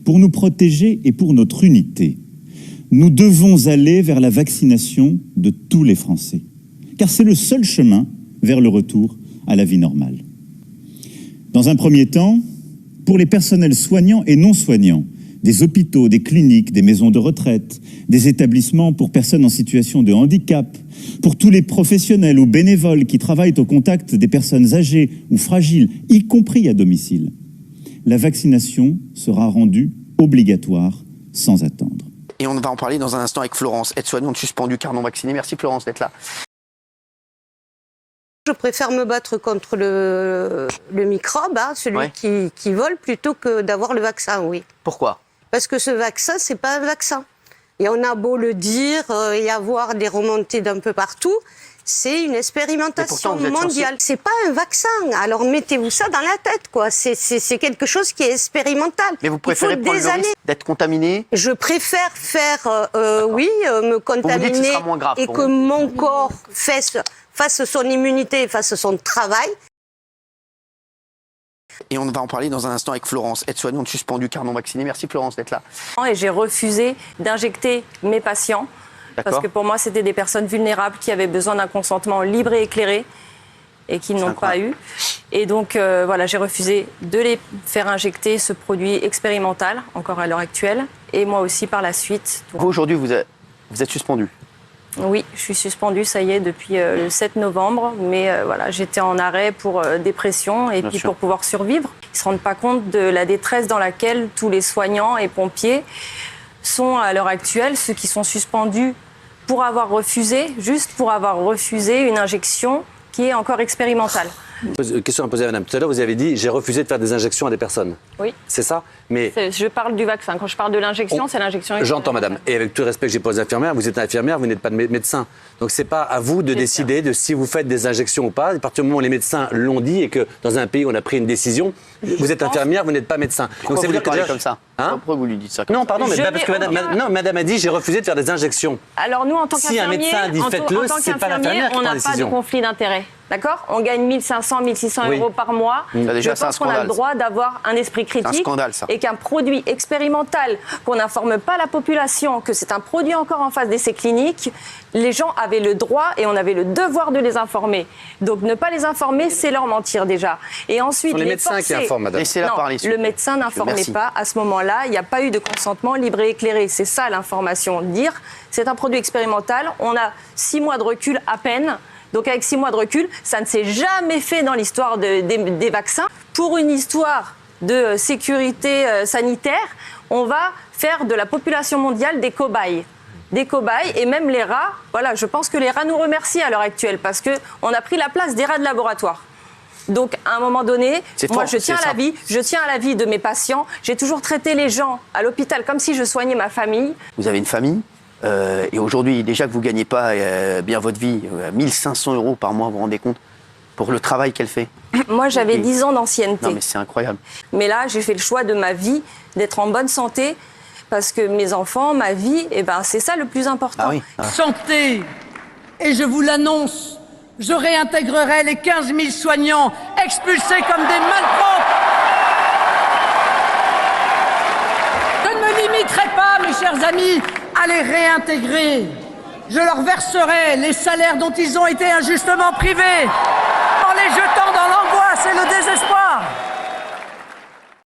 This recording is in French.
Pour nous protéger et pour notre unité, nous devons aller vers la vaccination de tous les Français, car c'est le seul chemin vers le retour à la vie normale. Dans un premier temps, pour les personnels soignants et non soignants, des hôpitaux, des cliniques, des maisons de retraite, des établissements pour personnes en situation de handicap, pour tous les professionnels ou bénévoles qui travaillent au contact des personnes âgées ou fragiles, y compris à domicile, la vaccination sera rendue obligatoire sans attendre. Et on va en parler dans un instant avec Florence, aide-soignante suspendue car non vaccinée. Merci Florence d'être là. Je préfère me battre contre le microbe, hein, celui qui vole, plutôt que d'avoir le vaccin, oui. Pourquoi? Parce que ce vaccin, c'est pas un vaccin. Et on a beau le dire et avoir des remontées d'un peu partout, c'est une expérimentation mondiale. C'est pas un vaccin. Alors mettez-vous ça dans la tête, quoi. C'est quelque chose qui est expérimental. Mais vous préférez prendre le risque d'être contaminé? Je préfère faire, me contaminer et que mon corps fasse son immunité, fasse son travail. Et on va en parler dans un instant avec Florence, aide-soignante suspendue car non vaccinée. Merci Florence d'être là. Et j'ai refusé d'injecter mes patients parce que pour moi c'était des personnes vulnérables qui avaient besoin d'un consentement libre et éclairé et qui n'ont pas eu. Et donc voilà, j'ai refusé de les faire injecter ce produit expérimental, encore à l'heure actuelle, et moi aussi par la suite. Vous aujourd'hui vous êtes suspendu? Oui, je suis suspendue, ça y est, depuis le 7 novembre. Mais voilà, j'étais en arrêt pour dépression et puis pour pouvoir survivre. Ils ne se rendent pas compte de la détresse dans laquelle tous les soignants et pompiers sont à l'heure actuelle. Ceux qui sont suspendus pour avoir refusé, juste pour avoir refusé une injection qui est encore expérimentale. Question à poser à madame. Tout à l'heure, vous avez dit j'ai refusé de faire des injections à des personnes. Oui. C'est ça? Mais je parle du vaccin. Quand je parle de l'injection, c'est l'injection. J'entends, madame. Et avec tout le respect que j'ai pour les infirmières, vous êtes infirmière, vous n'êtes pas médecin. Donc c'est pas à vous de décider de si vous faites des injections ou pas. À partir du moment où les médecins l'ont dit et que dans un pays on a pris une décision, vous êtes infirmière, vous n'êtes pas médecin. Donc ça veut dire que déjà comme ça. Hein? Pourquoi vous lui dites ça comme Non, pardon, mais parce que madame a dit j'ai refusé de faire des injections. Alors nous, en tant qu'infirmier, si un médecin dit faites-le, c'est pas l'infirmière qui prend la décision. On n'a pas de conflit d'intérêt. D'accord? On gagne 1500, 1600 euros par mois. Déjà, je pense qu'on a le droit d'avoir un esprit critique. C'est un scandale, ça. Et qu'un produit expérimental, qu'on n'informe pas la population, que c'est un produit encore en phase d'essai clinique, les gens avaient le droit et on avait le devoir de les informer. Donc ne pas les informer, c'est leur mentir déjà. Et ensuite, ce sont les médecins qui informent, madame. Laissez-la parler. Le médecin n'informait pas. À ce moment-là, il n'y a pas eu de consentement libre et éclairé. C'est ça l'information. Dire, c'est un produit expérimental, on a 6 mois de recul à peine. Donc avec 6 mois de recul, ça ne s'est jamais fait dans l'histoire des vaccins. Pour une histoire de sécurité sanitaire, on va faire de la population mondiale des cobayes. Des cobayes et même les rats. Voilà, je pense que les rats nous remercient à l'heure actuelle parce qu'on a pris la place des rats de laboratoire. Donc, à un moment donné, moi, je tiens à la vie de mes patients. J'ai toujours traité les gens à l'hôpital comme si je soignais ma famille. Vous avez une famille et aujourd'hui, déjà que vous ne gagnez pas bien votre vie, 1500 euros par mois, vous vous rendez compte, pour le travail qu'elle fait? Moi, j'avais 10 ans d'ancienneté. Non, mais c'est incroyable. Mais là, j'ai fait le choix de ma vie, d'être en bonne santé, parce que mes enfants, ma vie, c'est ça le plus important. Ah oui. Santé. Et je vous l'annonce, je réintégrerai les 15 000 soignants expulsés comme des malpropres. Je ne me limiterai pas, mes chers amis, à les réintégrer. Je leur verserai les salaires dont ils ont été injustement privés, en les jetant dans l'angoisse et le désespoir.